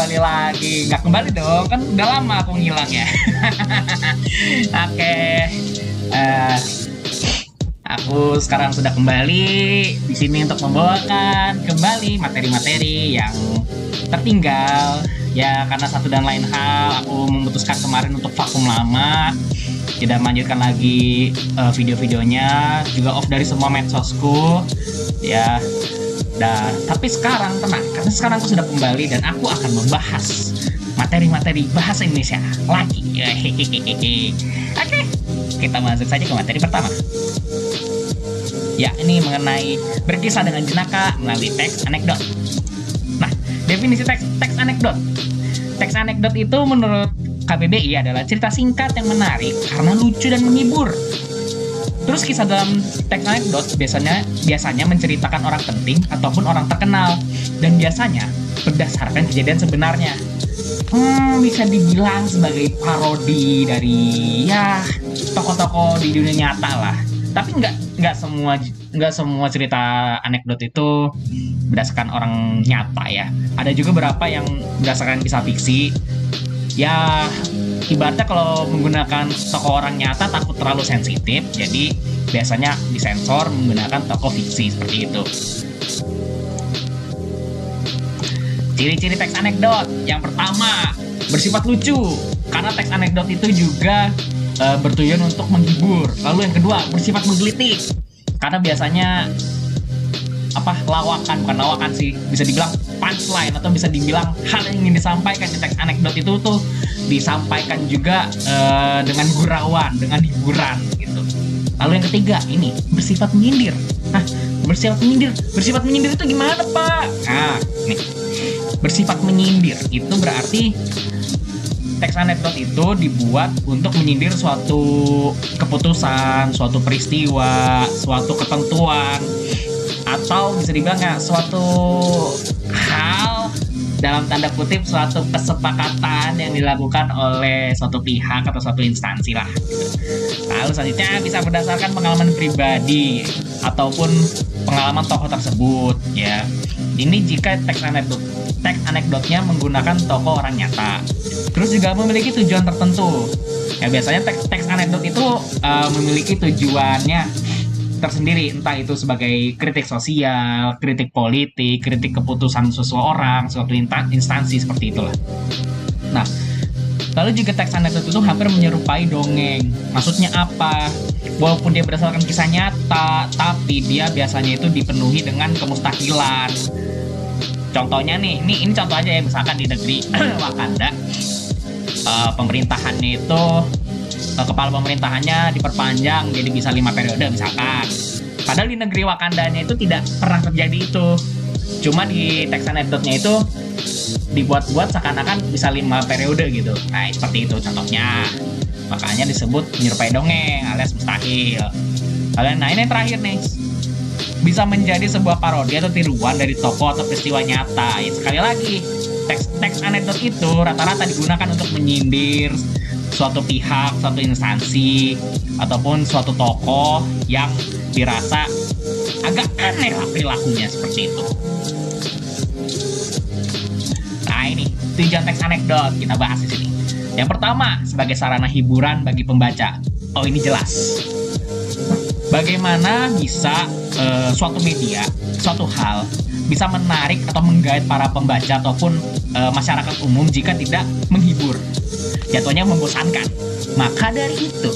kembali lagi. Nggak kembali dong, kan udah lama aku ngilang ya. Oke, eh, aku sekarang sudah kembali di sini untuk membawakan kembali materi-materi yang tertinggal. Ya, karena satu dan lain hal, aku memutuskan kemarin untuk vakum lama, tidak melanjutkan lagi video-videonya, juga off dari semua medsosku. Ya, tapi sekarang tenang, karena sekarang aku sudah kembali dan aku akan membahas materi-materi bahasa Indonesia lagi. Hehehe. Oke, kita masuk saja ke materi pertama. Ya, ini mengenai berkisah dengan jenaka melalui teks anekdot. Nah, definisi teks anekdot. Teks anekdot itu menurut KBBI adalah cerita singkat yang menarik karena lucu dan menghibur. Terus kisah dalam teks anekdot biasanya menceritakan orang penting ataupun orang terkenal dan biasanya berdasarkan kejadian sebenarnya. Bisa dibilang sebagai parodi dari ya tokoh-tokoh di dunia nyata lah. Tapi nggak semua cerita anekdot itu berdasarkan orang nyata ya. Ada juga beberapa yang berdasarkan kisah fiksi. Ya, ibaratnya kalau menggunakan tokoh orang nyata takut terlalu sensitif, jadi biasanya disensor menggunakan tokoh fiksi seperti itu. Ciri-ciri teks anekdot. Yang pertama, bersifat lucu, karena teks anekdot itu juga bertujuan untuk menghibur. Lalu yang kedua, bersifat menggelitik, karena biasanya bukan lawakan sih, bisa dibilang punchline atau bisa dibilang hal yang ingin disampaikan di teks anekdot itu tuh disampaikan juga dengan gurauan, dengan hiburan gitu. Lalu yang ketiga, ini bersifat menyindir. Nah, bersifat menyindir itu gimana, Pak? Nah, nih, bersifat menyindir itu berarti teks anekdot itu dibuat untuk menyindir suatu keputusan, suatu peristiwa, suatu ketentuan, atau bisa dibilang ya suatu hal dalam tanda kutip suatu kesepakatan yang dilakukan oleh suatu pihak atau suatu instansi lah gitu. Lalu selanjutnya bisa berdasarkan pengalaman pribadi ataupun pengalaman tokoh tersebut ya. Ini jika teks anekdotnya menggunakan tokoh orang nyata. Terus juga memiliki tujuan tertentu. Ya biasanya teks anekdot itu memiliki tujuannya tersendiri, entah itu sebagai kritik sosial, kritik politik, kritik keputusan seseorang, suatu instansi seperti itulah. Nah, lalu juga teks anekdot itu hampir menyerupai dongeng. Maksudnya apa? Walaupun dia berdasarkan kisah nyata, tapi dia biasanya itu dipenuhi dengan kemustahilan. Contohnya nih, ini contoh aja ya, misalkan di negeri Wakanda, pemerintahannya itu kepala pemerintahannya diperpanjang jadi bisa 5 periode misalkan. Padahal di negeri Wakandanya itu tidak pernah terjadi itu. Cuma di teks anekdotnya itu dibuat-buat seakan-akan bisa 5 periode gitu. Nah, seperti itu contohnya. Makanya disebut menyerupai dongeng alias mustahil. Nah, ini yang terakhir nih. Bisa menjadi sebuah parodi atau tiruan dari tokoh atau peristiwa nyata. Ya, sekali lagi, teks anekdot itu rata-rata digunakan untuk menyindir suatu pihak, suatu instansi, ataupun suatu tokoh yang dirasa agak aneh lah perilakunya seperti itu. Nah, ini tujuan teks anekdot kita bahas di sini. Yang pertama, sebagai sarana hiburan bagi pembaca. Oh, ini jelas. Bagaimana bisa suatu media, suatu hal bisa menarik atau menggait para pembaca ataupun masyarakat umum jika tidak menghibur. Jatuhnya membosankan. Maka dari itu,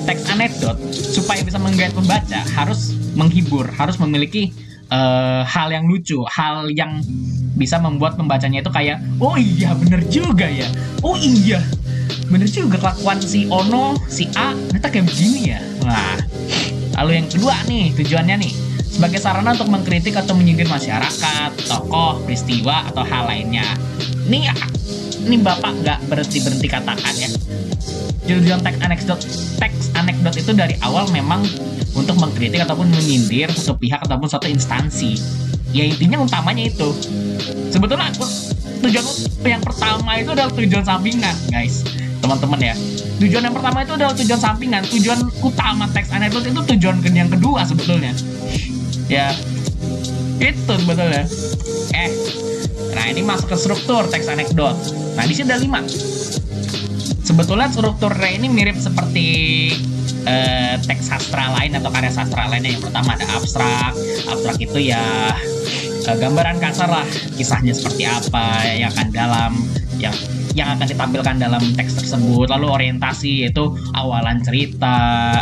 teks anekdot supaya bisa menggait pembaca harus menghibur, harus memiliki hal yang lucu, hal yang bisa membuat pembacanya itu kayak, oh iya bener juga ya, oh iya bener juga kelakuan si Ono, si A ternyata kayak begini ya. Nah, lalu yang kedua nih, tujuannya nih sebagai sarana untuk mengkritik atau menyindir masyarakat, tokoh, peristiwa atau hal lainnya. Ini Bapak nggak berhenti katakan ya. Tujuan teks anekdot itu dari awal memang untuk mengkritik ataupun menyindir suatu pihak ataupun suatu instansi. Ya intinya utamanya itu. Sebetulnya tujuan yang pertama itu adalah tujuan sampingan, guys. Teman-teman ya. Tujuan yang pertama itu adalah tujuan sampingan. Tujuan utama teks anekdot itu tujuan yang kedua sebetulnya. Ya, itu sebetulnya. Nah, ini masuk ke struktur teks anekdot. Nah, di sini ada 5. Sebetulnya strukturnya ini mirip seperti teks sastra lain atau karya sastra lainnya. Yang pertama ada abstrak. Abstrak itu ya gambaran kasar lah, kisahnya seperti apa yang akan yang akan ditampilkan dalam teks tersebut. Lalu orientasi yaitu awalan cerita,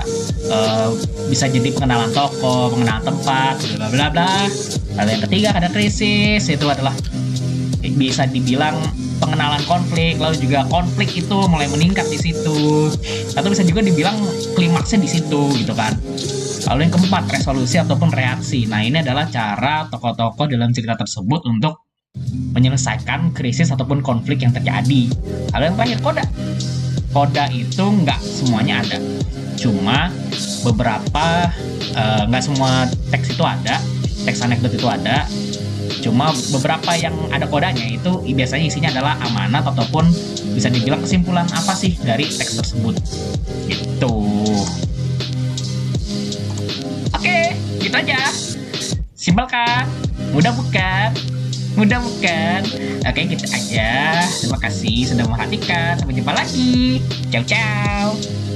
bisa jadi pengenalan tokoh, pengenalan tempat, bla bla bla. Lalu yang ketiga ada krisis, itu adalah bisa dibilang pengenalan konflik. Lalu juga konflik itu mulai meningkat di situ, atau bisa juga dibilang klimaksnya di situ gitu kan. Lalu yang keempat resolusi ataupun reaksi. Nah, ini adalah cara tokoh-tokoh dalam cerita tersebut untuk menyelesaikan krisis ataupun konflik yang terjadi. Lalu yang terakhir koda. Koda itu nggak semuanya ada, cuma beberapa, nggak semua teks itu ada, teks anekdot itu ada, cuma beberapa yang ada kodanya itu biasanya isinya adalah amanat ataupun bisa dibilang kesimpulan apa sih dari teks tersebut gitu. Oke, gitu aja. Simpel kan? Mudah bukan? Mudah bukan? Oke, gitu aja. Terima kasih sudah memperhatikan. Sampai jumpa lagi. Ciao, ciao.